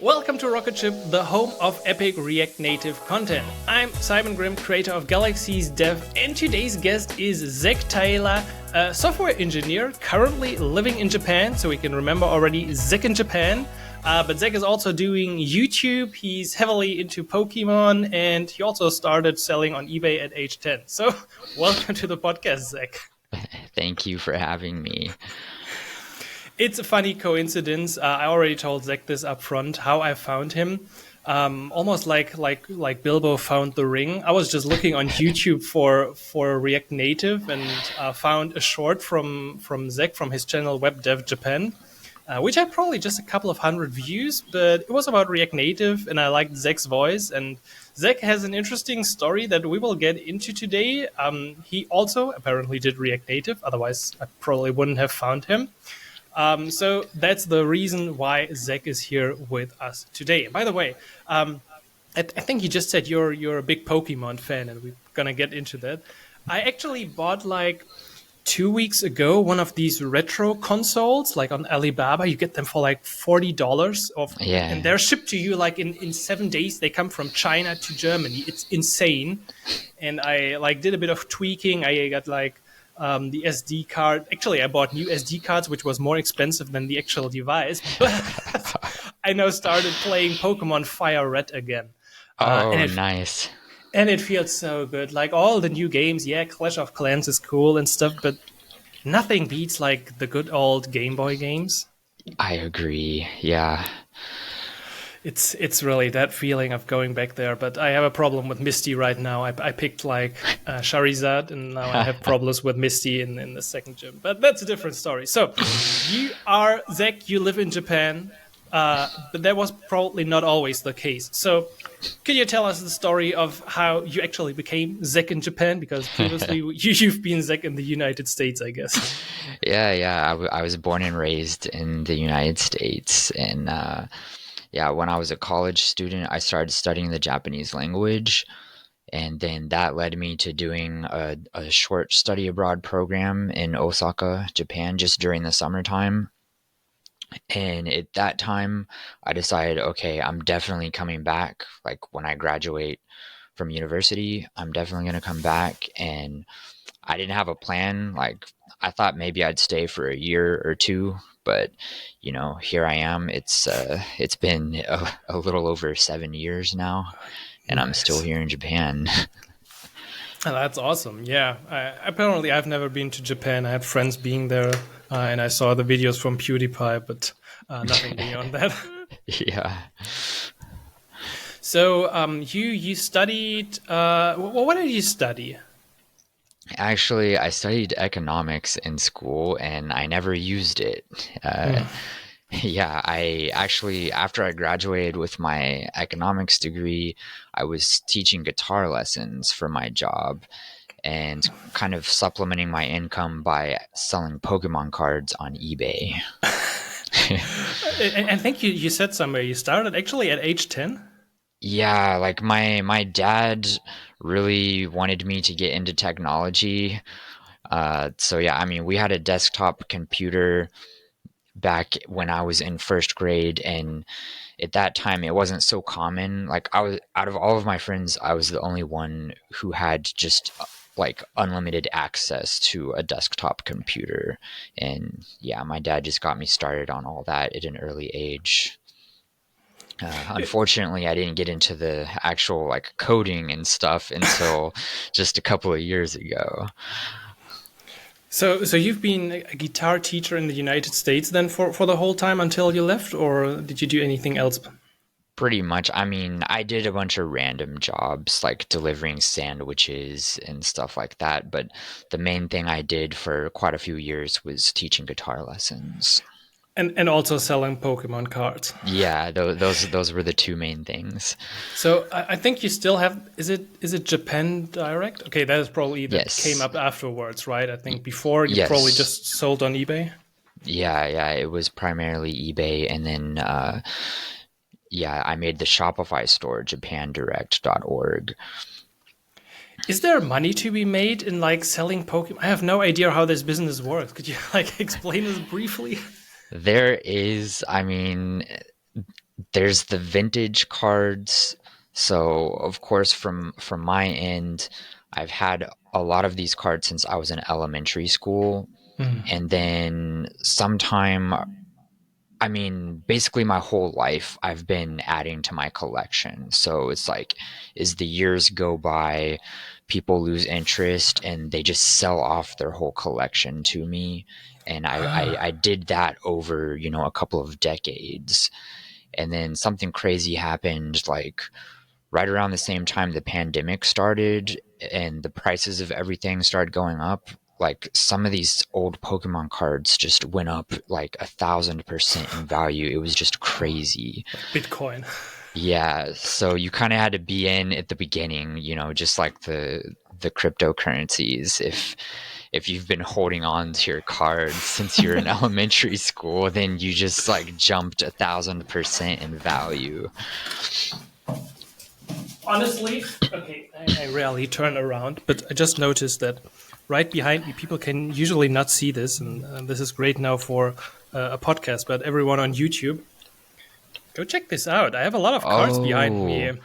Welcome to Rocket Ship, the home of epic React Native content. I'm Simon Grimm, creator of Galaxy's Dev, and today's guest is Zach Taylor, a software engineer currently living in Japan, so we can remember already Zach in Japan. But Zach is also doing YouTube, he's heavily into Pokemon, and he also started selling on eBay at age 10. So welcome to the podcast, Zach. Thank you for having me. It's a funny coincidence. I already told Zach this up front, how I found him. Almost like Bilbo found the ring. I was just looking on YouTube for React Native and found a short from Zach from his channel Web Dev Japan, which had probably just a couple of hundred views, but it was about React Native, and I liked Zach's voice. And Zach has an interesting story that we will get into today. He also apparently did React Native, otherwise I probably wouldn't have found him. So that's the reason why Zach is here with us today. By the way, I think you just said you're a big Pokemon fan, and we're gonna get into that. I actually bought like 2 weeks ago one of these retro consoles, like on Alibaba. You get them for like $40, and they're shipped to you like in 7 days. They come from China to Germany. It's insane. And I like did a bit of tweaking. I got like the SD card. Actually, I bought new SD cards, which was more expensive than the actual device. But I now started playing Pokemon Fire Red again. Nice. And it feels so good. Like all the new games, yeah, Clash of Clans is cool and stuff, but nothing beats like the good old Game Boy games. I agree. Yeah. It's really that feeling of going back there, but I have a problem with Misty right now. I picked like Charizard, and now I have problems with Misty in the second gym. But that's a different story. So you are Zach. You live in Japan, but that was probably not always the case. So could you tell us the story of how you actually became Zach in Japan? Because previously you've been Zach in the United States, I guess. Yeah. I was born and raised in the United States, and when I was a college student, I started studying the Japanese language, and then that led me to doing a short study abroad program in Osaka, Japan, just during the summertime. And at that time, I decided, okay, I'm definitely coming back. Like when I graduate from university, I'm definitely going to come back. And I didn't have a plan. Like I thought maybe I'd stay for a year or two, but here I am. It's been a little over 7 years now, and I'm still here in Japan. Oh, that's awesome. Yeah. Apparently, I've never been to Japan. I had friends being there, and I saw the videos from PewDiePie, but nothing beyond that. Yeah. So you studied, what did you study? Actually, I studied economics in school, and I never used it. Yeah, I actually, after I graduated with my economics degree, I was teaching guitar lessons for my job and kind of supplementing my income by selling Pokemon cards on eBay. I think you said somewhere you started actually at age 10? Yeah, like my dad really wanted me to get into technology. So yeah, I mean, we had a desktop computer back when I was in first grade, and at that time it wasn't so common. Like I was, out of all of my friends, I was the only one who had just like unlimited access to a desktop computer. And yeah, my dad just got me started on all that at an early age. Unfortunately, I didn't get into the actual like coding and stuff until just a couple of years ago. So you've been a guitar teacher in the United States then for the whole time until you left, or did you do anything else? Pretty much. I mean, I did a bunch of random jobs like delivering sandwiches and stuff like that, but the main thing I did for quite a few years was teaching guitar lessons. And also selling Pokemon cards. Yeah, those were the two main things. So I think you still have, is it Japan Direct? Okay, that is probably that came up afterwards, right? I think before you probably just sold on eBay. Yeah, it was primarily eBay, and then I made the Shopify store, japandirect.org. Is there money to be made in like selling Pokemon? I have no idea how this business works. Could you like explain this briefly? There is, I mean, there's the vintage cards. So of course, from my end, I've had a lot of these cards since I was in elementary school, and then sometime, I mean, basically my whole life I've been adding to my collection. So it's like, as the years go by, people lose interest and they just sell off their whole collection to me. And I did that over, a couple of decades. And then something crazy happened, like right around the same time the pandemic started and the prices of everything started going up. Like some of these old Pokemon cards just went up like 1,000% in value. It was just crazy. Bitcoin. Yeah, so you kind of had to be in at the beginning, just like the cryptocurrencies. If you've been holding on to your cards since you're in elementary school, then you just like jumped 1,000% in value. Honestly, okay, I rarely turn around, but I just noticed that right behind me, people can usually not see this, and this is great now for a podcast, but everyone on YouTube, go check this out. I have a lot of cards behind me. Oh,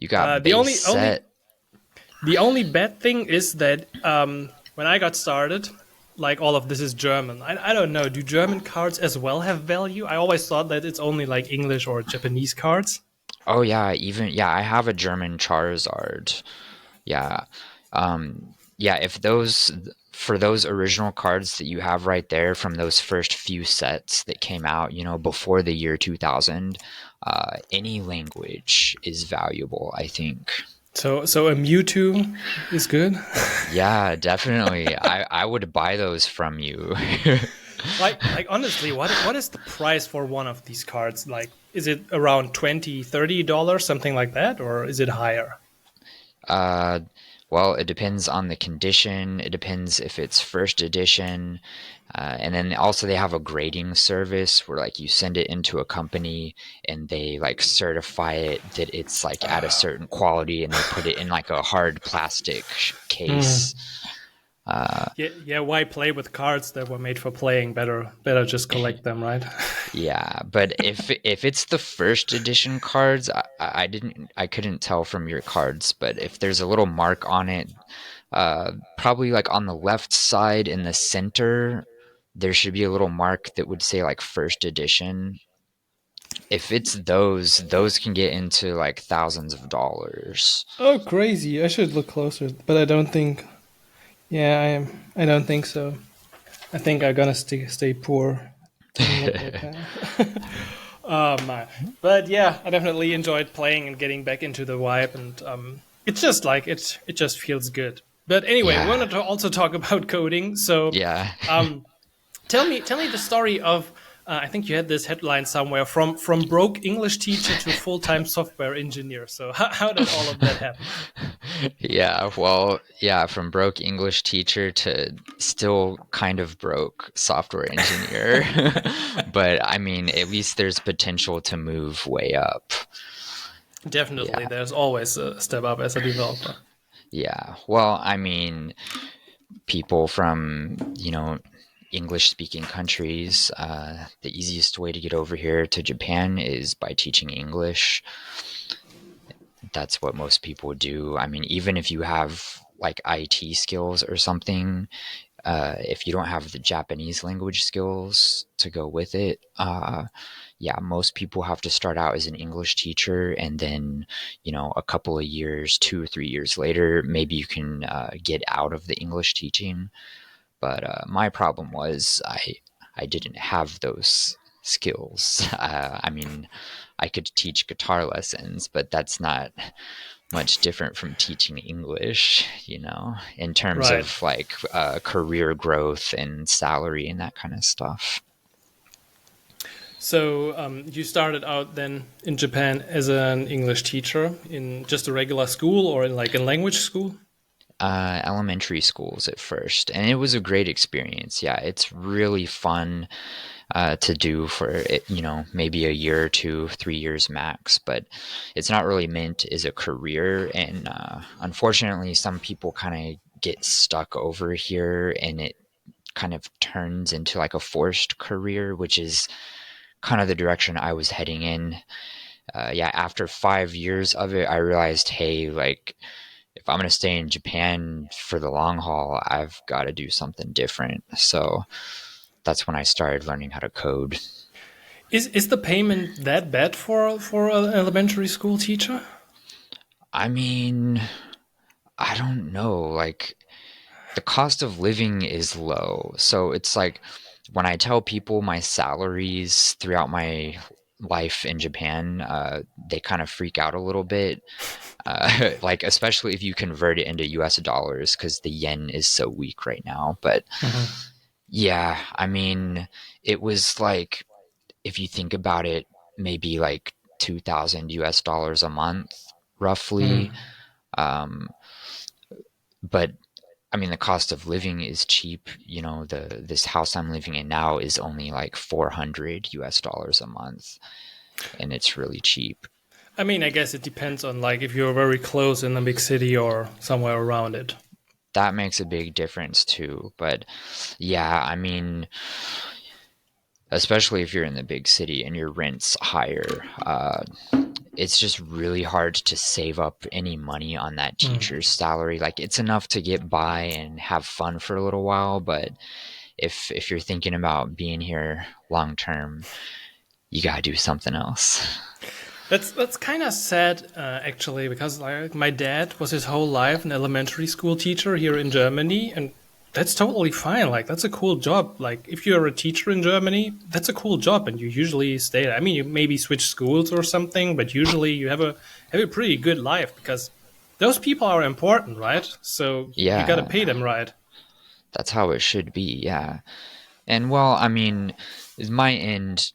you got The base only set. the only bad thing is that when I got started, like all of this is German. I don't know. Do German cards as well have value? I always thought that it's only like English or Japanese cards. Oh yeah, I have a German Charizard. Yeah. Yeah, if those for those original cards that you have right there from those first few sets that came out, before the year 2000, any language is valuable, I think. So a Mewtwo is good. Yeah, definitely. I would buy those from you. Like honestly, what is the price for one of these cards? Like, is it around $20, $30, something like that, or is it higher? Uh, well, it depends on the condition. It depends if it's first edition. And then also they have a grading service where like you send it into a company and they like certify it that it's like at a certain quality and they put it in like a hard plastic case. Yeah. Why play with cards that were made for playing? Better just collect them, right? Yeah, but if it's the first edition cards, I couldn't tell from your cards, but if there's a little mark on it, probably like on the left side in the center, there should be a little mark that would say like first edition. If it's those can get into like thousands of dollars. Oh, crazy! I should look closer, but I don't think. Yeah, I am. I don't think so. I think I'm gonna stay poor. Doesn't look like that. My. But yeah, I definitely enjoyed playing and getting back into the vibe, and it's just like it just feels good. But anyway, we Yeah. wanted to also talk about coding. So Yeah. um, tell me the story of. I think you had this headline somewhere from broke English teacher to full-time software engineer. So how did all of that happen? Yeah, well, yeah, from broke English teacher to still kind of broke software engineer. But I mean, at least there's potential to move way up. Definitely, Yeah. there's always a step up as a developer. Yeah. Well, I mean, people from, English speaking countries, the easiest way to get over here to Japan is by teaching English. That's what most people do. I mean, even if you have like IT skills or something, if you don't have the Japanese language skills to go with it, yeah, most people have to start out as an English teacher, and then, a couple of years, 2 or 3 years later, maybe you can get out of the English teaching. But my problem was I didn't have those skills. I mean, I could teach guitar lessons, but that's not much different from teaching English, in terms Right. of like career growth and salary and that kind of stuff. So you started out then in Japan as an English teacher in just a regular school or in like a language school? Elementary schools at first, and it was a great experience. Yeah, it's really fun to do for it, maybe a year or 2, 3 years max, but it's not really meant as a career. And unfortunately, some people kind of get stuck over here and it kind of turns into like a forced career, which is kind of the direction I was heading in. Yeah, after 5 years of it, I realized, hey, like if I'm going to stay in Japan for the long haul, I've got to do something different. So that's when I started learning how to code. Is the payment that bad for an elementary school teacher? I mean, I don't know. Like, the cost of living is low. So it's like when I tell people my salaries throughout my life in Japan, they kind of freak out a little bit. Like, especially if you convert it into US dollars, because the yen is so weak right now. But Hmm. yeah, I mean, it was like, if you think about it, maybe like 2,000 US dollars a month, roughly. Hmm. Um, but I mean, the cost of living is cheap. You know, this house I'm living in now is only like 400 US dollars a month, and it's really cheap. I mean, I guess it depends on like if you're very close in a big city or somewhere around it. That makes a big difference too. But yeah, I mean, especially if you're in the big city and your rent's higher, it's just really hard to save up any money on that Hmm. teacher's salary. Like, it's enough to get by and have fun for a little while, but if you're thinking about being here long term, you gotta do something else. That's kind of sad, actually, because like my dad was his whole life an elementary school teacher here in Germany, and that's totally fine. Like that's a cool job. Like if you're a teacher in Germany, that's a cool job, and you usually stay there. I mean, you maybe switch schools or something, but usually you have a pretty good life because those people are important, right? So you got to Yeah, pay them right. that's how it should be. Yeah. And well, I mean, my end,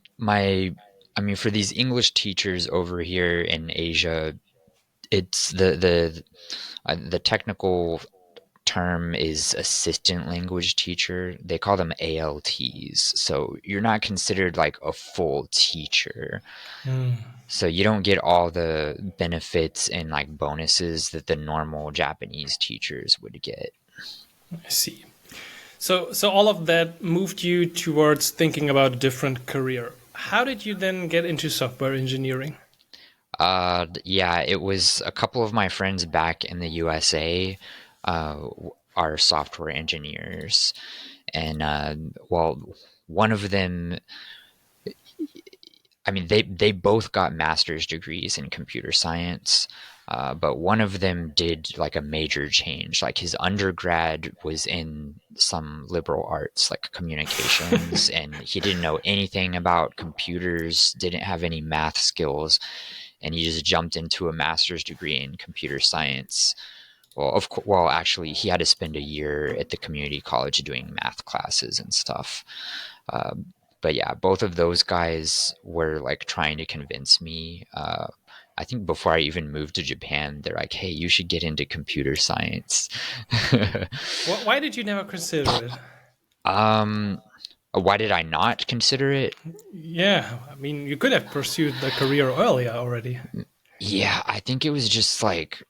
I mean, for these English teachers over here in Asia, it's the technical term is assistant language teacher. They call them ALTs. So you're not considered like a full teacher. Hmm, So you don't get all the benefits and like bonuses that the normal Japanese teachers would get. I see. So all of that moved you towards thinking about a different career. How did you then get into software engineering? Yeah, it was a couple of my friends back in the USA, uh, are software engineers, and well, one of them, I mean, they both got master's degrees in computer science, but one of them did like a major change. Like his undergrad was in some liberal arts, like communications, and he didn't know anything about computers, didn't have any math skills, and he just jumped into a master's degree in computer science. Well, of course, well, actually, he had to spend a year at the community college doing math classes and stuff. But yeah, both of those guys were like trying to convince me. I think before I even moved to Japan, they're like, "Hey, you should get into computer science." Why did you never consider it? um, why did I not consider it? Yeah, I mean, you could have pursued the career earlier already. Yeah, I think it was just like,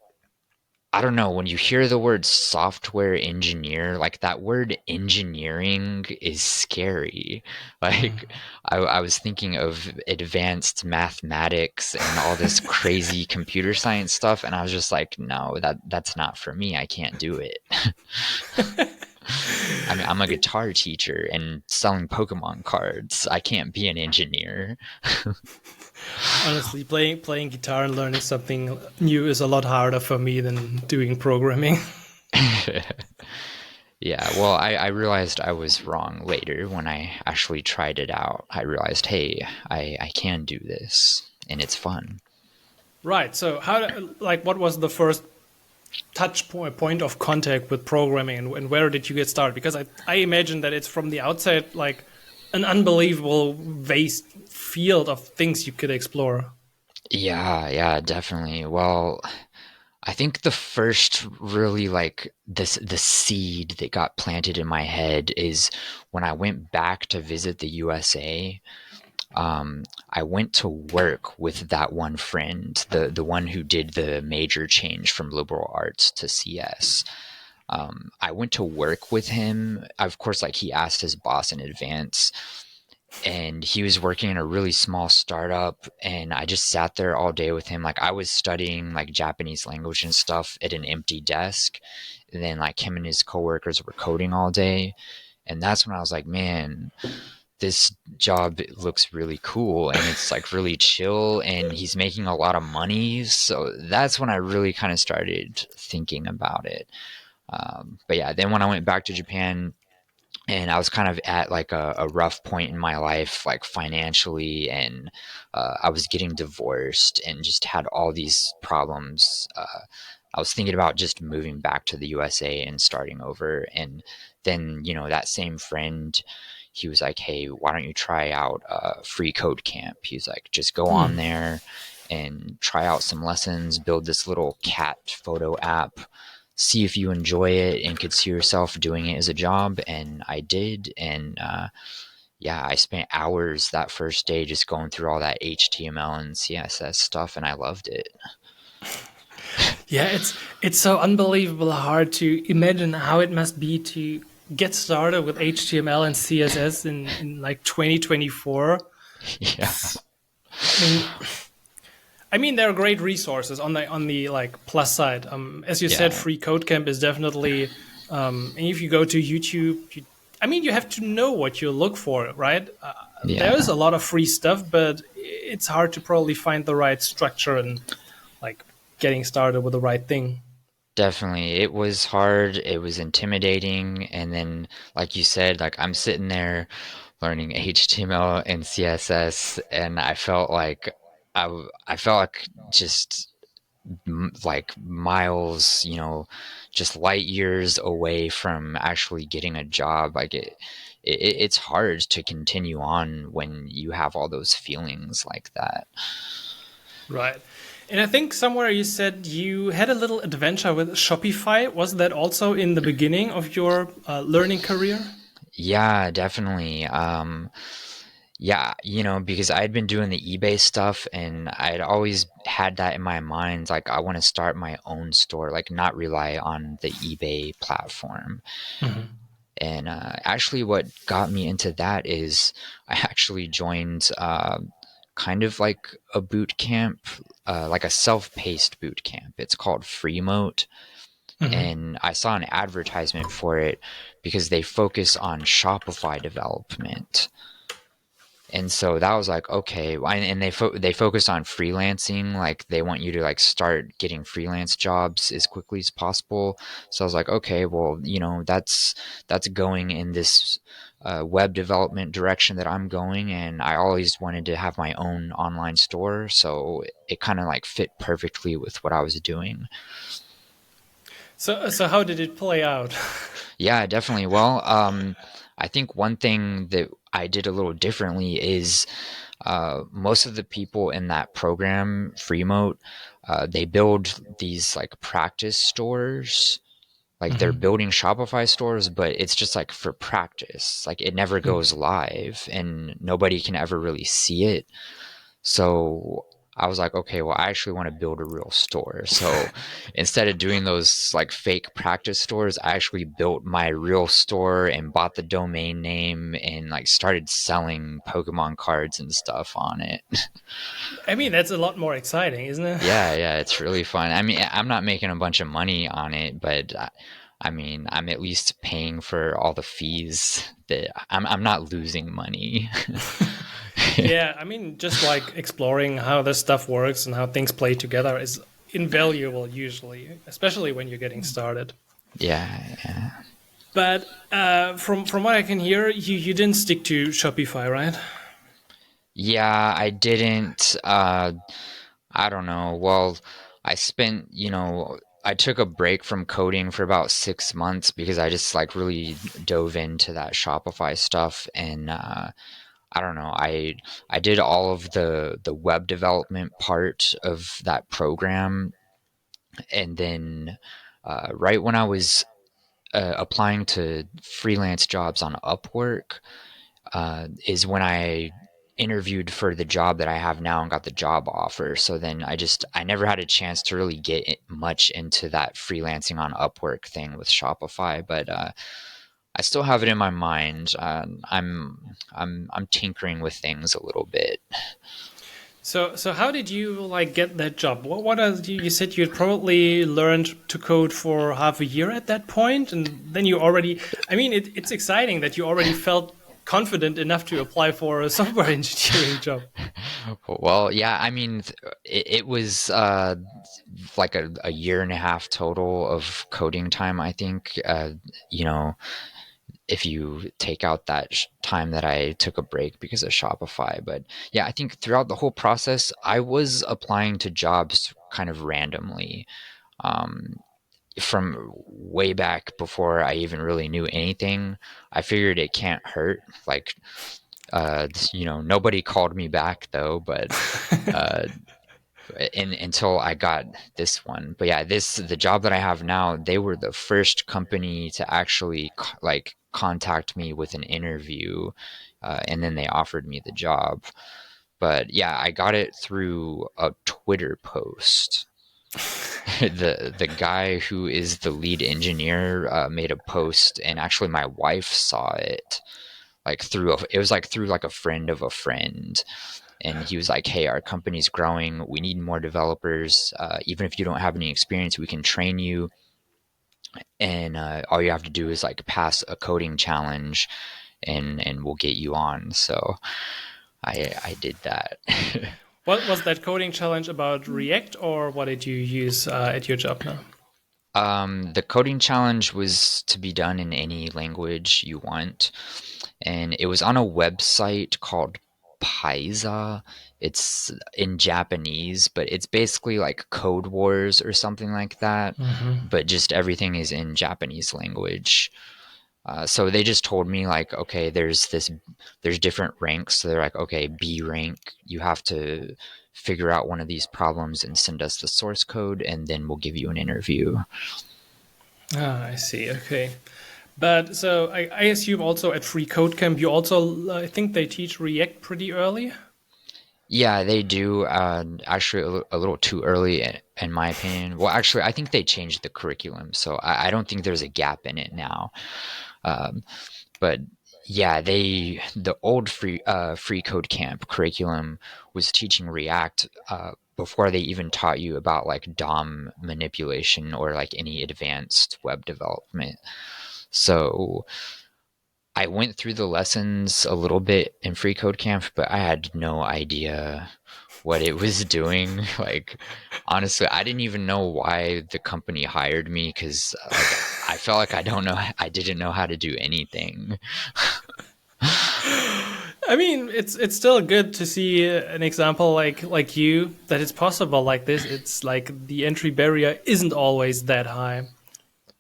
I don't know, when you hear the word software engineer, like that word engineering is scary. Like, I was thinking of advanced mathematics and all this crazy computer science stuff, and I was just like, no, that's not for me. I can't do it. I mean, I'm a guitar teacher and selling Pokemon cards. I can't be an engineer. Honestly, playing guitar and learning something new is a lot harder for me than doing programming. Yeah, well, I realized I was wrong later when I actually tried it out. I realized, hey, I can do this, and it's fun. Right. So like what was the first point of contact with programming, and where did you get started? Because I imagine that it's from the outside like an unbelievable vast field of things you could explore. Yeah, yeah, definitely. Well, I think the first really like the seed that got planted in my head is when I went back to visit the USA. I went to work with that one friend, the one who did the major change from liberal arts to CS. I went to work with him. Of course, like he asked his boss in advance, and he was working in a really small startup, and I just sat there all day with him. Like I was studying like Japanese language and stuff at an empty desk, and then like him and his coworkers were coding all day. And that's when I was like, man, this job looks really cool and it's like really chill and he's making a lot of money. So that's when I really kind of started thinking about it. But yeah, then when I went back to Japan, and I was kind of at like a rough point in my life, like financially, and I was getting divorced and just had all these problems. I was thinking about just moving back to the USA and starting over. And then, that same friend, he was like, hey, why don't you try out free code camp? He's like, just go on there and try out some lessons, build this little cat photo app, see if you enjoy it and could see yourself doing it as a job. And I did. And yeah, I spent hours that first day just going through all that HTML and CSS stuff, and I loved it. Yeah, it's so unbelievable hard to imagine how it must be to get started with HTML and CSS in like 2024. Yeah. I mean, there are great resources on the like plus side. As you said, Yeah. Free Code Camp is definitely. And if you go to YouTube, you have to know what you look for, right? There is Yeah. a lot of free stuff, but it's hard to probably find the right structure and like getting started with the right thing. Definitely. It was hard. It was intimidating. And then, like you said, like I'm sitting there learning HTML and CSS, and I felt like I felt like just like miles, just light years away from actually getting a job. Like it's hard to continue on when you have all those feelings like that. Right. And I think somewhere you said you had a little adventure with Shopify. Was that also in the beginning of your learning career? Yeah, definitely. Yeah, because I'd been doing the eBay stuff and I'd always had that in my mind. Like, I want to start my own store, like, not rely on the eBay platform. Hmm. And actually, what got me into that is I actually joined kind of like a boot camp, like a self-paced boot camp. It's called Freemote. Hmm. And I saw an advertisement for it because they focus on Shopify development. And so that was like, okay, and they focus on freelancing, like they want you to like start getting freelance jobs as quickly as possible. So I was like, okay, well, that's going in this web development direction that I'm going, and I always wanted to have my own online store, so it kind of like fit perfectly with what I was doing. So how did it play out? Yeah, definitely. Well, I think one thing that I did a little differently is most of the people in that program, Freemote, they build these like practice stores. Like they're Hmm. building Shopify stores, but it's just like for practice. Like it never goes live and nobody can ever really see it. So I was like, okay, well, I actually want to build a real store. So instead of doing those like fake practice stores, I actually built my real store and bought the domain name and like started selling Pokemon cards and stuff on it. That's a lot more exciting, isn't it? Yeah, yeah, it's really fun. I mean, I'm not making a bunch of money on it, but I mean, I'm at least paying for all the fees that I'm not losing money. Yeah, just like exploring how this stuff works and how things play together is invaluable usually, especially when you're getting started. Yeah, yeah. But from what I can hear, you didn't stick to Shopify, right? Yeah, I didn't. I don't know. Well, I spent, I took a break from coding for about 6 months because I just like really dove into that Shopify stuff, and I don't know. I did all of the web development part of that program, and then right when I was applying to freelance jobs on Upwork, is when I interviewed for the job that I have now and got the job offer. So then I never had a chance to really get much into that freelancing on Upwork thing with Shopify. But I still have it in my mind. I'm tinkering with things a little bit. So how did you like get that job? What are you said you had probably learned to code for half a year at that point, and then you already. I mean, it's exciting that you already felt confident enough to apply for a software engineering job. Well, yeah, I mean, it was like a year and a half total of coding time, I think. You know, if you take out that time that I took a break because of Shopify. But yeah, I think throughout the whole process, I was applying to jobs kind of randomly. Um, from way back before I even really knew anything, I figured it can't hurt. Like, nobody called me back though, but uh, until I got this one. But yeah, the job that I have now, they were the first company to actually like contact me with an interview, and then they offered me the job. But yeah, I got it through a Twitter post. The guy who is the lead engineer made a post, and actually my wife saw it it was like through like a friend of a friend, and he was like, hey, our company's growing, we need more developers, even if you don't have any experience, we can train you, and all you have to do is like pass a coding challenge, and we'll get you on. So I did that. What was that coding challenge about React, or what did you use at your job now? The coding challenge was to be done in any language you want, and it was on a website called Paisa. It's in Japanese, but it's basically like Code Wars or something like that, Hmm. but just everything is in Japanese language. So they just told me like, okay, there's different ranks. So they're like, okay, B rank, you have to figure out one of these problems and send us the source code, and then we'll give you an interview. Ah, I see. Okay. But so I assume also at Free Code Camp, you also, I think they teach React pretty early. Yeah, they do. Actually, a little too early, in my opinion. Well, actually, I think they changed the curriculum, so I don't think there's a gap in it now. Um, but yeah, the old free code camp curriculum was teaching React before they even taught you about like DOM manipulation or like any advanced web development. So I went through the lessons a little bit in free code camp, but I had no idea what it was doing. Like, honestly, I didn't even know why the company hired me because, like, I felt like I didn't know how to do anything. I mean, it's still good to see an example like you that it's possible like this. It's like the entry barrier isn't always that high.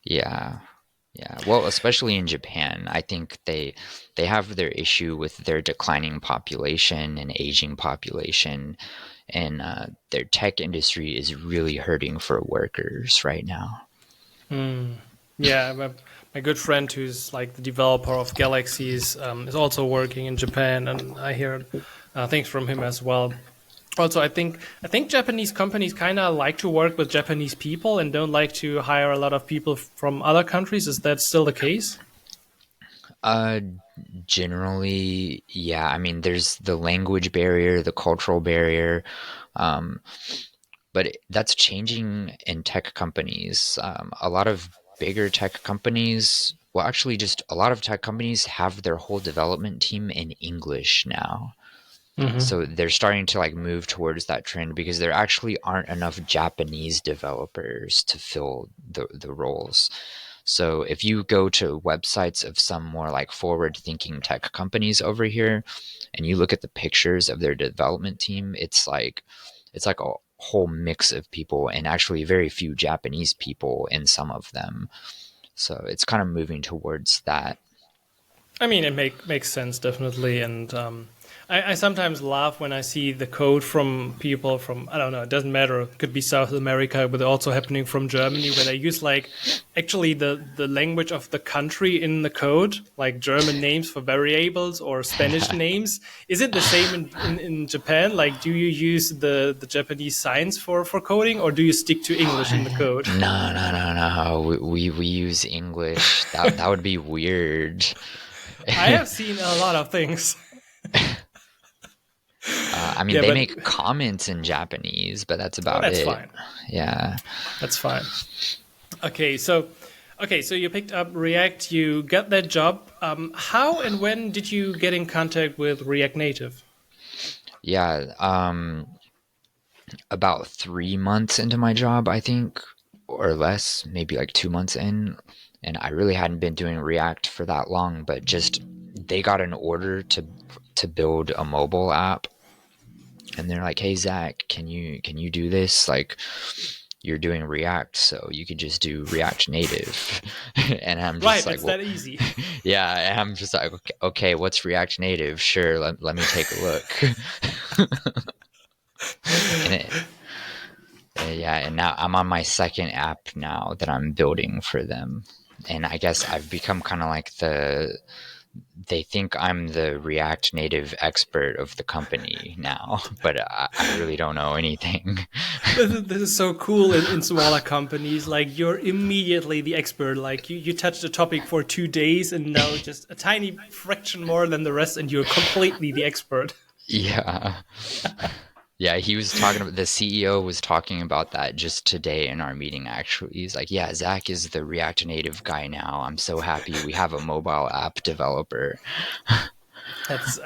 Yeah. Yeah. Well, especially in Japan, I think they have their issue with their declining population and aging population, and their tech industry is really hurting for workers right now. Hmm. Yeah, my good friend who's like the developer of Galaxies is also working in Japan, and I hear things from him as well. Also, I think Japanese companies kind of like to work with Japanese people and don't like to hire a lot of people from other countries. Is that still the case? Uh, Generally, yeah. I mean, there's the language barrier, the cultural barrier, um, but that's changing in tech companies. A lot of bigger tech companies, well, actually, just a lot of tech companies have their whole development team in English now. Hmm. So they're starting to like move towards that trend because there actually aren't enough Japanese developers to fill the roles. So if you go to websites of some more like forward thinking tech companies over here and you look at the pictures of their development team, it's like a whole mix of people and actually very few Japanese people in some of them. So it's kind of moving towards that. I mean, it makes sense definitely, and I sometimes laugh when I see the code from people from, I don't know, it doesn't matter. It could be South America, but also happening from Germany, where they use like actually the language of the country in the code, like German names for variables or Spanish names. Is it the same in Japan? Like, do you use the Japanese signs for coding, or do you stick to English in the code? No, no, no, no. We use English. That would be weird. I have seen a lot of things. I mean, Yeah, they but make comments in Japanese, but that's oh, about that's it. fine. Yeah. That's fine. Okay, so you picked up React, you got that job. How and when did you get in contact with React Native? Yeah. About 3 months into my job, I think, or less, maybe like 2 months in. And I really hadn't been doing React for that long, but just they got an order to build a mobile app, and they're like, "Hey Zach, can you do this? Like, you're doing React, so you could just do React Native." And I'm just Right, like, it's "Well, that easy. yeah." And I'm just like, "Okay, what's React Native? Sure, let me take a look." And yeah, and now I'm on my second app now that I'm building for them. And I guess I've become kind of like they think I'm the React Native expert of the company now, but I really don't know anything. This is so cool in smaller companies. Like you're immediately the expert. Like you touch the topic for 2 days and know just a tiny fraction more than the rest, and you're completely the expert. Yeah. Yeah, he was talking about the CEO was talking about that just today in our meeting actually. He's like, "Yeah, Zach is the React Native guy now. I'm so happy we have a mobile app developer." That's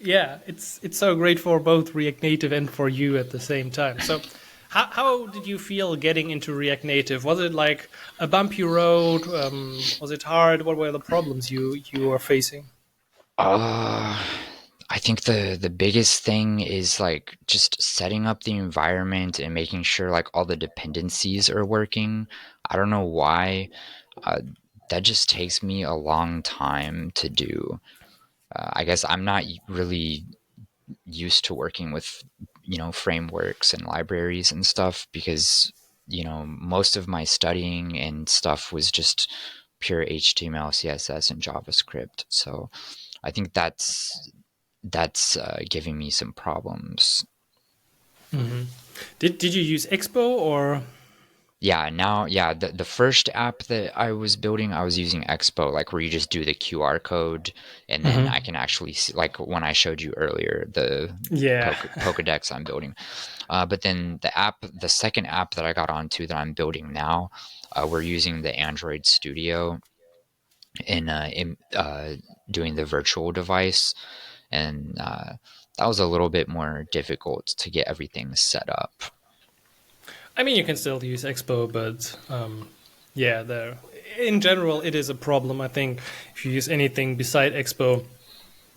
yeah, it's so great for both React Native and for you at the same time. So how did you feel getting into React Native? Was it like a bumpy road? Was it hard? What were the problems you were facing? Uh, I think the biggest thing is like just setting up the environment and making sure like all the dependencies are working. I don't know why. Uh, that just takes me a long time to do. I guess I'm not really used to working with, frameworks and libraries and stuff because, most of my studying and stuff was just pure HTML, CSS, and JavaScript. So I think that's giving me some problems. Did you use Expo or? Yeah, now, yeah, the first app that I was building, I was using Expo, like where you just do the QR code, and then I Mhm. can actually see, like when I showed you earlier, the Yeah. Pokedex I'm building. But then the second app that I got onto that I'm building now, we're using the Android Studio in doing the virtual device, and that was a little bit more difficult to get everything set up. I mean, you can still use Expo, but yeah, there. In general, it is a problem. I think if you use anything beside Expo,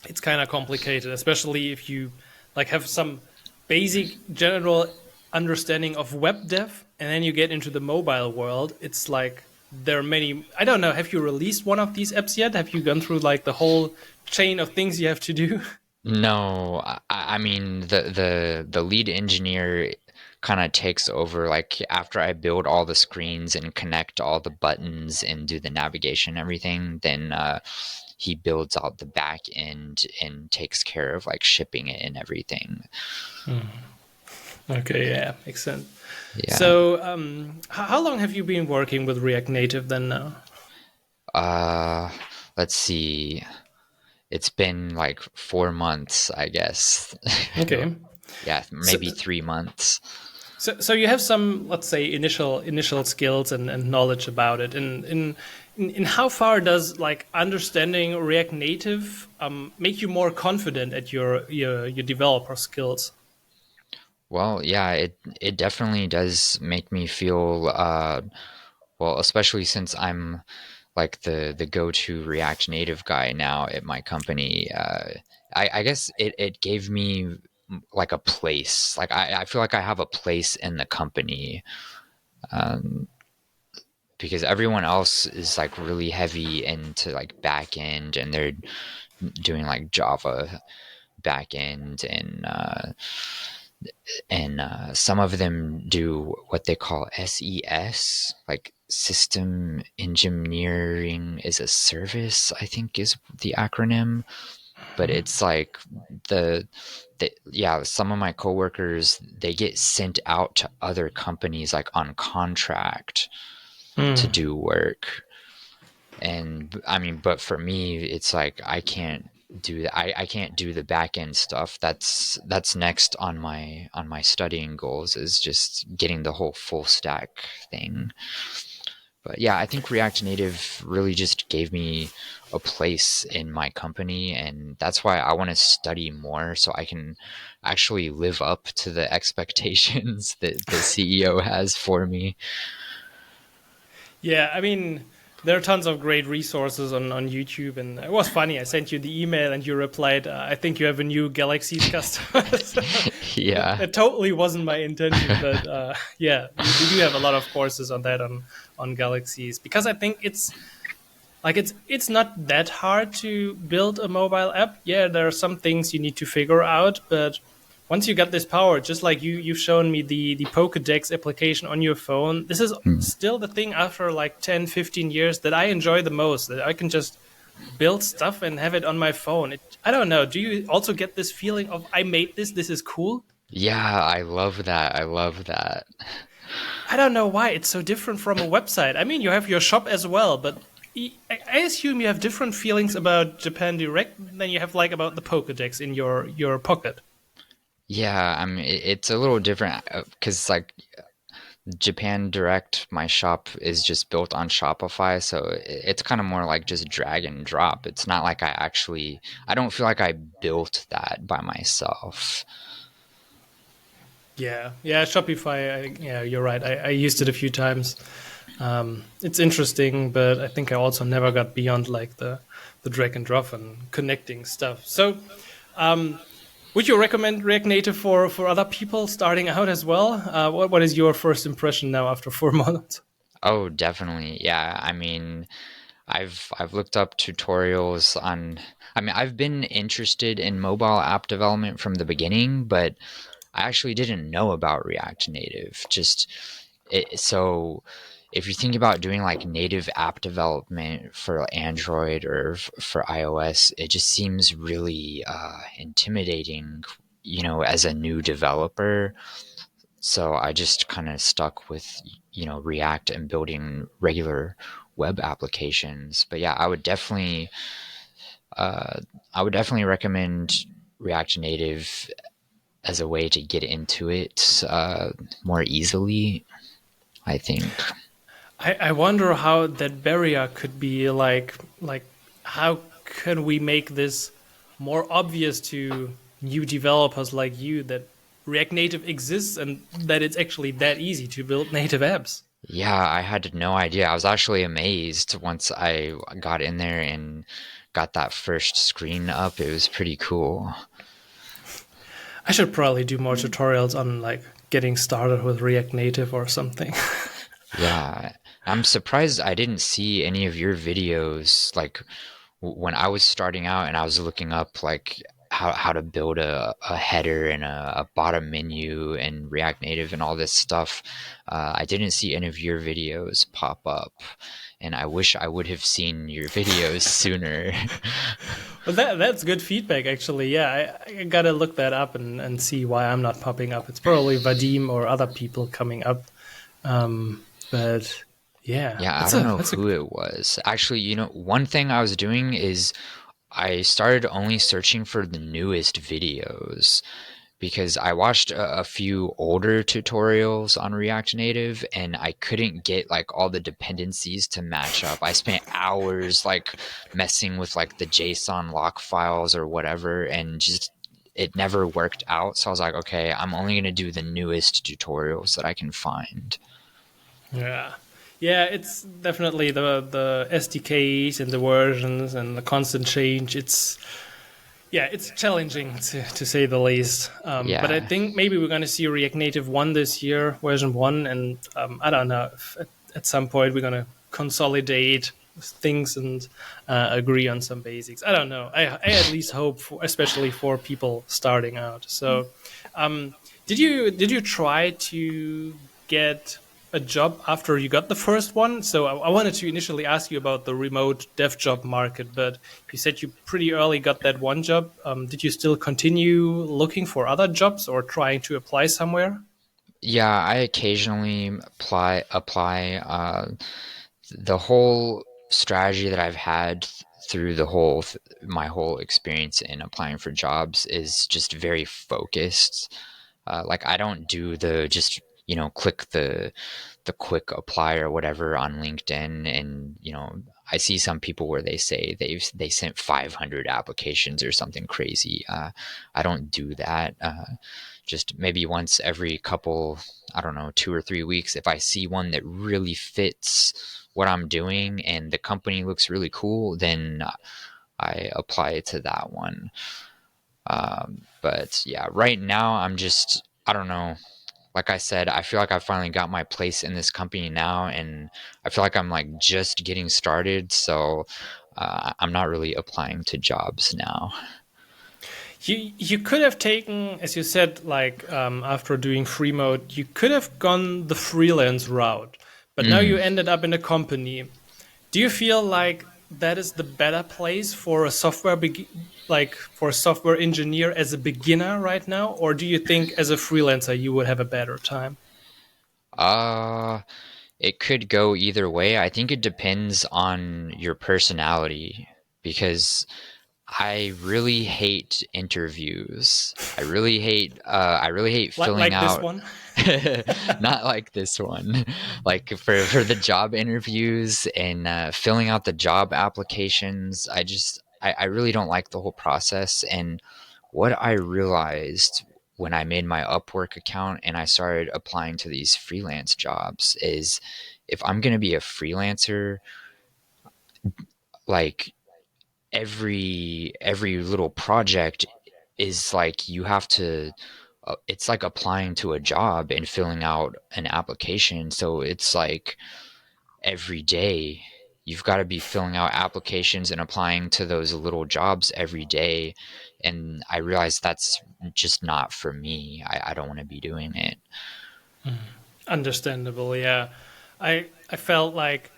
it's kind of complicated, especially if you like have some basic general understanding of web dev, and then you get into the mobile world. It's like there are many. I don't know. Have you released one of these apps yet? Have you gone through like the whole chain of things you have to do? No, I mean the lead engineer kind of takes over like after I build all the screens and connect all the buttons and do the navigation and everything, then he builds out the back end and takes care of like shipping it and everything. Okay, yeah, makes sense. Yeah. So, how long have you been working with React Native then now? Uh, let's see. It's been like 4 months, I guess. Okay. Yeah, So, maybe 3 months. so you have some, let's say, initial skills and knowledge about it. And in how far does like understanding React Native make you more confident at your developer skills? Well, yeah, it definitely does make me feel well, especially since I'm like the go-to React Native guy now at my company. I guess it gave me like a place. Like I feel like I have a place in the company, um, because everyone else is like really heavy into like back end and they're doing like Java. back end, and some of them do what they call SES, like System Engineering as a Service, I think is the acronym. But it's like yeah, some of my coworkers, they get sent out to other companies like on contract to Hmm. do work. And I mean, but for me, it's like I can't do that. I can't do the back end stuff. That's next on my studying goals, is just getting the whole full stack thing. But yeah, I think React Native really just gave me a place in my company, and that's why I want to study more so I can actually live up to the expectations that the CEO has for me. Yeah, I mean, there are tons of great resources on YouTube, and it was funny. I sent you the email, and you replied, "I think you have a new Galaxies customer." So Yeah. that totally wasn't my intention, but yeah, we do have a lot of courses on that on Galaxies, because I think it's not that hard to build a mobile app. Yeah, there are some things you need to figure out, but once you got this power, just like you've shown me the Pokédex application on your phone, this is still the thing after like 10, 15 years that I enjoy the most, that I can just build stuff and have it on my phone. I don't know. Do you also get this feeling of I made this? This is cool. Yeah, I love that. I love that. I don't know why it's so different from a website. I mean, you have your shop as well, but I assume you have different feelings about Japan Direct than you have like about the Pokédex in your pocket. Yeah, I mean, it's a little different because like Japan Direct, my shop is just built on Shopify, so it's kind of more like just drag and drop. It's not like I don't feel like I built that by myself. Yeah, yeah, Shopify. Yeah, you're right. I used it a few times. It's interesting, but I think I also never got beyond like the drag and drop and connecting stuff. So, um, would you recommend React Native for other people starting out as well? What is your first impression now after 4 months? Oh, definitely. Yeah, I mean, I've looked up tutorials on, I mean, I've been interested in mobile app development from the beginning, but I actually didn't know about React Native. So if you think about doing like native app development for Android or for iOS, it just seems really intimidating, as a new developer. So I just kind of stuck with, React and building regular web applications. But yeah, uh, I would definitely recommend React Native as a way to get into it more easily, I think. I wonder how that barrier could be like how can we make this more obvious to new developers like you that React Native exists and that it's actually that easy to build native apps. Yeah, I had no idea. I was actually amazed once I got in there and got that first screen up. It was pretty cool. I should probably do more tutorials on like getting started with React Native or something. Yeah, I'm surprised I didn't see any of your videos like when I was starting out and I was looking up like how to build a header and a bottom menu and React Native and all this stuff. I didn't see any of your videos pop up, and I wish I would have seen your videos sooner. Well, that's good feedback, actually. Yeah, I gotta look that up and see why I'm not popping up. It's probably Vadim or other people coming up. But yeah, Yeah, I don't know who it was. Actually, one thing I was doing is I started only searching for the newest videos because I watched a few older tutorials on React Native and I couldn't get like all the dependencies to match up. I spent hours like messing with like the JSON lock files or whatever, and just it never worked out. So I was like, okay, I'm only going to do the newest tutorials that I can find. yeah. Yeah, it's definitely the SDKs and the versions and the constant change. It's challenging to say the least. But I Yeah. think maybe we're going to see React Native 1 this year, version 1, and I don't know if at some point we're going to consolidate things and agree on some basics. I don't know. I at least hope, for, especially for people starting out. So, um, did you try to get a job after you got the first one? So I wanted to initially ask you about the remote dev job market, but you said you pretty early got that one job. Did you still continue looking for other jobs or trying to apply somewhere? Yeah, I occasionally apply. The whole strategy that I've had through my whole experience in applying for jobs is just very focused. Like I don't do the just click the quick apply or whatever on LinkedIn, and I see some people where they say they sent 500 applications or something crazy. I don't do that. Just maybe once every couple, I don't know, 2 or 3 weeks, if I see one that really fits what I'm doing and the company looks really cool, then I apply to that one. But yeah, right now I don't know. Like I said, I feel like I finally got my place in this company now, and I feel like I'm like just getting started. So I'm not really applying to jobs now. You could have taken, as you said, like after doing free mode, you could have gone the freelance route, but now you Mm. ended up in a company. Do you feel like that is the better place for a like for a software engineer as a beginner right now, or do you think as a freelancer you would have a better time? Uh, it could go either way. I think it depends on your personality because I really hate interviews. I really hate filling Like this out one? not like this one. Like for the job interviews and filling out the job applications. I really don't like the whole process. And what I realized when I made my Upwork account and I started applying to these freelance jobs is if I'm going to be a freelancer, like every little project is like you have to it's like applying to a job and filling out an application. So it's like every day you've got to be filling out applications and applying to those little jobs every day. And I realized that's just not for me. I don't want to be doing it. Understandable, yeah. I felt like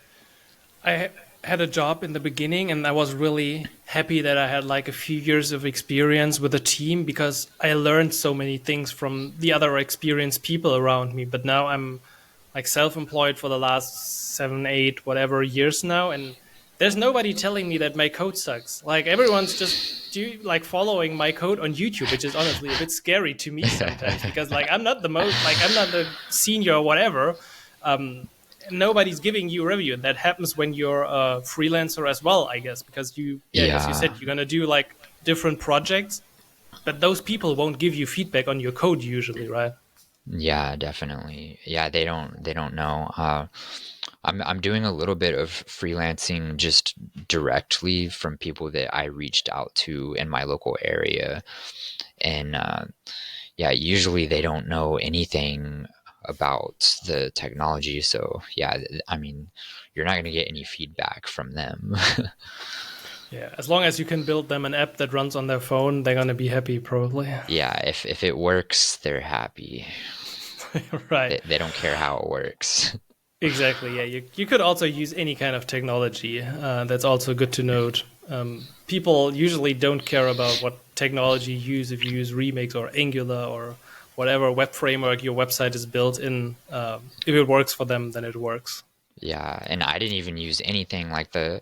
I had a job in the beginning and I was really happy that I had like a few years of experience with a team because I learned so many things from the other experienced people around me. But now I'm like self-employed for the last 7, 8, whatever years now, and there's nobody telling me that my code sucks. Like everyone's just like following my code on YouTube, which is honestly a bit scary to me sometimes because like I'm not the senior or whatever. Um, Nobody's giving you a review, and that happens when you're a freelancer as well, I guess, because yeah, as you Yeah. said, you're gonna do like different projects, but those people won't give you feedback on your code usually, right? Yeah, definitely. Yeah, they don't know. I'm doing a little bit of freelancing just directly from people that I reached out to in my local area. And yeah, usually they don't know anything about the technology. So yeah, I mean, you're not going to get any feedback from them. Yeah, as long as you can build them an app that runs on their phone, they're gonna be happy, probably. Yeah, if it works, they're happy. Right. They don't care how it works. Exactly. Yeah, you could also use any kind of technology. That's also good to note. People usually don't care about what technology you use if you use Remix or Angular or whatever web framework your website is built in. If it works for them, then it works. Yeah, and I didn't even use anything like the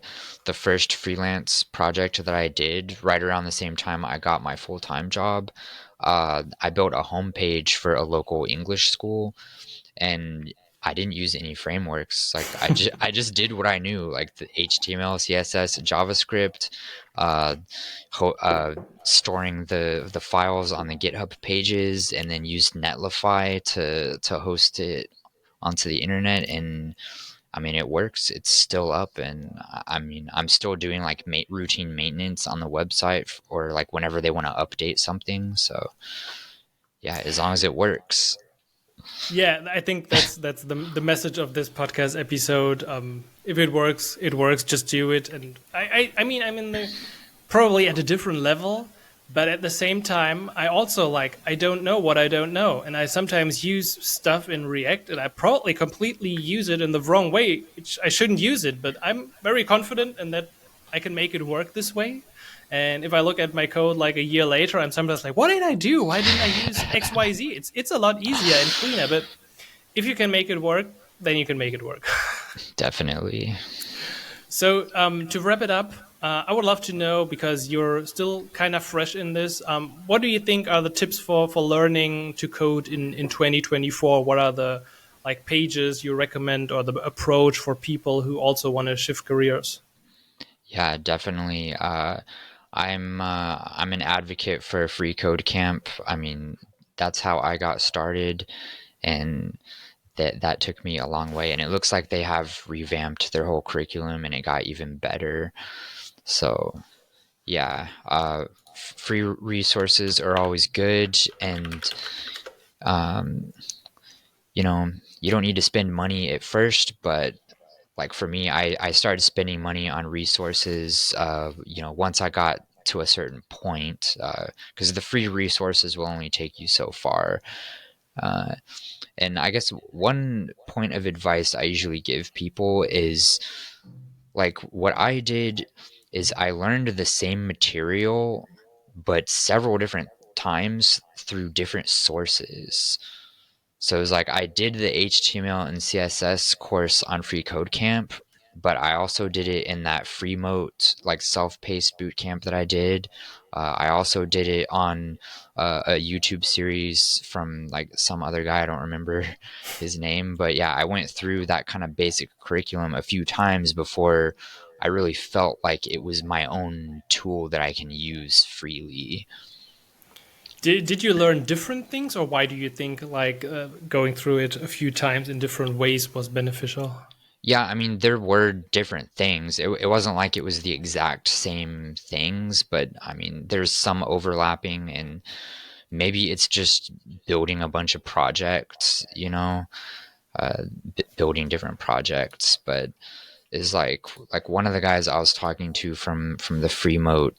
first freelance project that I did right around the same time I got my full-time job. I built a homepage for a local English school, and I didn't use any frameworks. Like I just did what I knew, like the HTML, CSS, JavaScript, uh, storing the files on the GitHub pages, and then used Netlify to host it onto the internet. And I mean, it works. It's still up, and I mean, I'm still doing like routine maintenance on the website, or like whenever they want to update something. So yeah, as long as it works. Yeah, I think that's the message of this podcast episode. If it works, it works. Just do it. And I mean, I'm in the probably at a different level, but at the same time, I also like I don't know what I don't know, and I sometimes use stuff in React, and I probably completely use it in the wrong way, which I shouldn't use it. But I'm very confident in that I can make it work this way. And if I look at my code like a year later, I'm sometimes like, what did I do? Why didn't I use X, Y, Z? It's a lot easier and cleaner. But if you can make it work, then you can make it work. Definitely. So to wrap it up, I would love to know, because you're still kind of fresh in this, what do you think are the tips for learning to code in 2024? What are the like pages you recommend, or the approach for people who also want to shift careers? Yeah, definitely. I'm an advocate for a free code camp. I mean, that's how I got started, and that took me a long way. And it looks like they have revamped their whole curriculum, and it got even better. So yeah, free resources are always good, and um, you know, you don't need to spend money at first, but like for me, I started spending money on resources, once I got to a certain point, because the free resources will only take you so far. Uh, and I guess one point of advice I usually give people is like what I did is I learned the same material, but several different times through different sources. So it was like I did the HTML and CSS course on Free Code Camp, but I also did it in that Freemote, like self-paced boot camp that I did. I also did it on a YouTube series from like some other guy. I don't remember his name, but yeah, I went through that kind of basic curriculum a few times before I really felt like it was my own tool that I can use freely. Did you learn different things, or why do you think like going through it a few times in different ways was beneficial? Yeah, I mean, there were different things. It wasn't like it was the exact same things, but I mean, there's some overlapping, and maybe it's just building a bunch of projects, uh, building different projects. But is like one of the guys I was talking to from the Freemote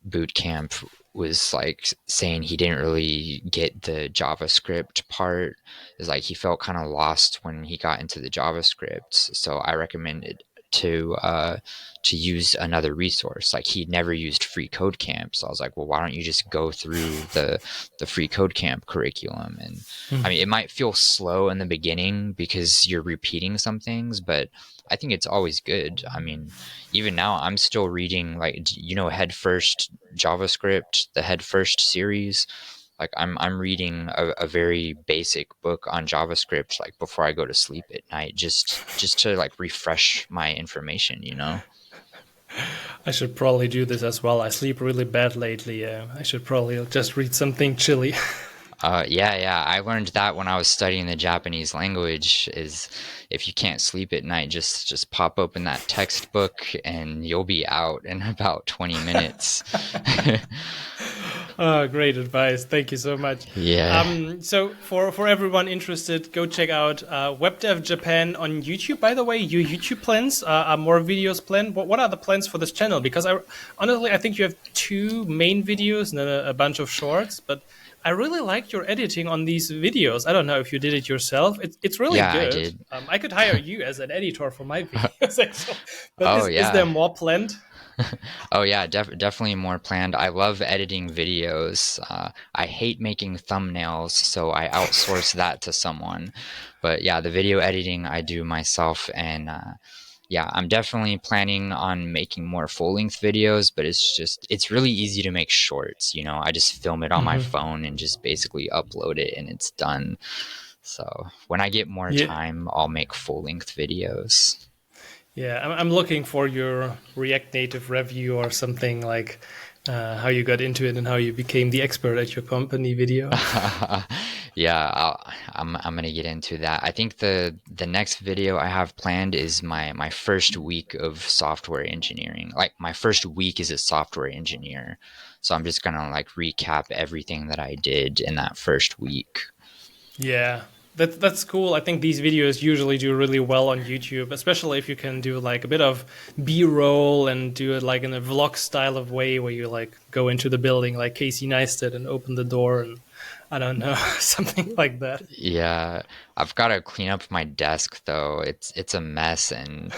boot camp was like saying he didn't really get the JavaScript part. Is like he felt kind of lost when he got into the JavaScript. So I recommended to use another resource. Like he'd never used Free Code Camp, so I was like, well, why don't you just go through the Free Code Camp curriculum? And I mean, it might feel slow in the beginning because you're repeating some things, but I think it's always good. I mean, even now I'm still reading like Head First JavaScript, the Head First series. Like I'm reading a very basic book on JavaScript like before I go to sleep at night, just to like refresh my information. I should probably do this as well. I sleep really bad lately. I should probably just read something chilly. Yeah. I learned that when I was studying the Japanese language is if you can't sleep at night, just pop open that textbook and you'll be out in about 20 minutes. Oh, great advice. Thank you so much. Yeah. So for everyone interested, go check out WebDev Japan on YouTube. By the way, your YouTube plans are more videos planned. What are the plans for this channel? Because honestly, I think you have two main videos and then a bunch of shorts, but I really like your editing on these videos. I don't know if you did it yourself. It's really Yeah, I good. did. I could hire you as an editor for my videos, actually. But Oh is there yeah. more planned? Oh yeah, definitely more planned. I love editing videos. I hate making thumbnails, so I outsource that to someone. But yeah, the video editing I do myself, and yeah, I'm definitely planning on making more full-length videos, but it's really easy to make shorts, I just film it on my Hmm. phone and just basically upload it and it's done. So when I get more Yeah. time, I'll make full-length videos. Yeah, I'm looking for your React Native review or something like how you got into it and how you became the expert at your company video. Yeah, I'm gonna get into that. I think the next video I have planned is my first week of software engineering. Like my first week as a software engineer. So I'm just gonna like recap everything that I did in that first week. Yeah, that's cool. I think these videos usually do really well on YouTube, especially if you can do like a bit of B-roll and do it like in a vlog style of way where you like go into the building like Casey Neistat and open the door and I don't know, something like that. Yeah, I've got to clean up my desk though. It's a mess and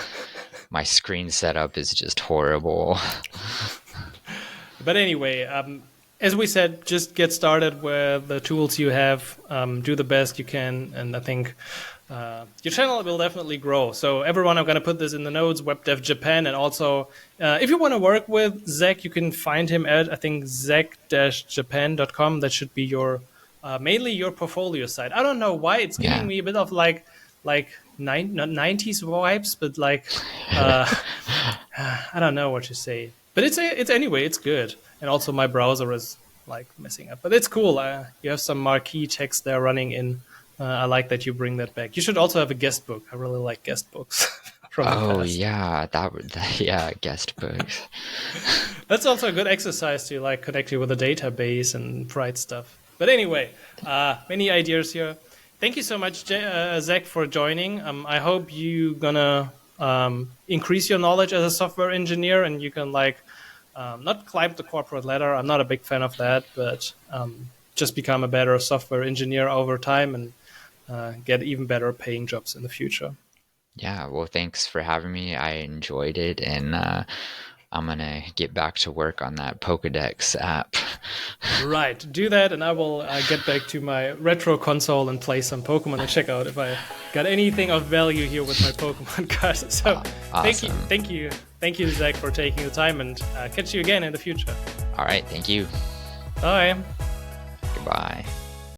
my screen setup is just horrible. But anyway, as we said, just get started with the tools you have, do the best you can, and I think your channel will definitely grow. So everyone, I'm going to put this in the notes, Web Dev Japan, and also if you want to work with Zach, you can find him at, I think, zach-japan.com. That should be your mainly your portfolio site. I don't know why it's giving Yeah. me a bit of like 90s vibes, but like I don't know what to say. But it's anyway, it's good. And also my browser is like messing up, but it's cool. You have some marquee text there running in. I like that you bring that back. You should also have a guest book. I really like guest books from the Oh past. yeah, that would yeah, guest books. That's also a good exercise to like connect you with a database and write stuff. But anyway, many ideas here. Thank you so much, Zach, for joining. I hope you gonna increase your knowledge as a software engineer, and you can like not climb the corporate ladder. I'm not a big fan of that, but just become a better software engineer over time and get even better paying jobs in the future. Yeah, well, thanks for having me. I enjoyed it, and I'm gonna get back to work on that Pokedex app. Right, do that, and I will get back to my retro console and play some Pokemon and check out if I got anything of value here with my Pokemon cards. So, Awesome. thank you, Zach, for taking the time, and catch you again in the future. All right, thank you. Bye. Goodbye.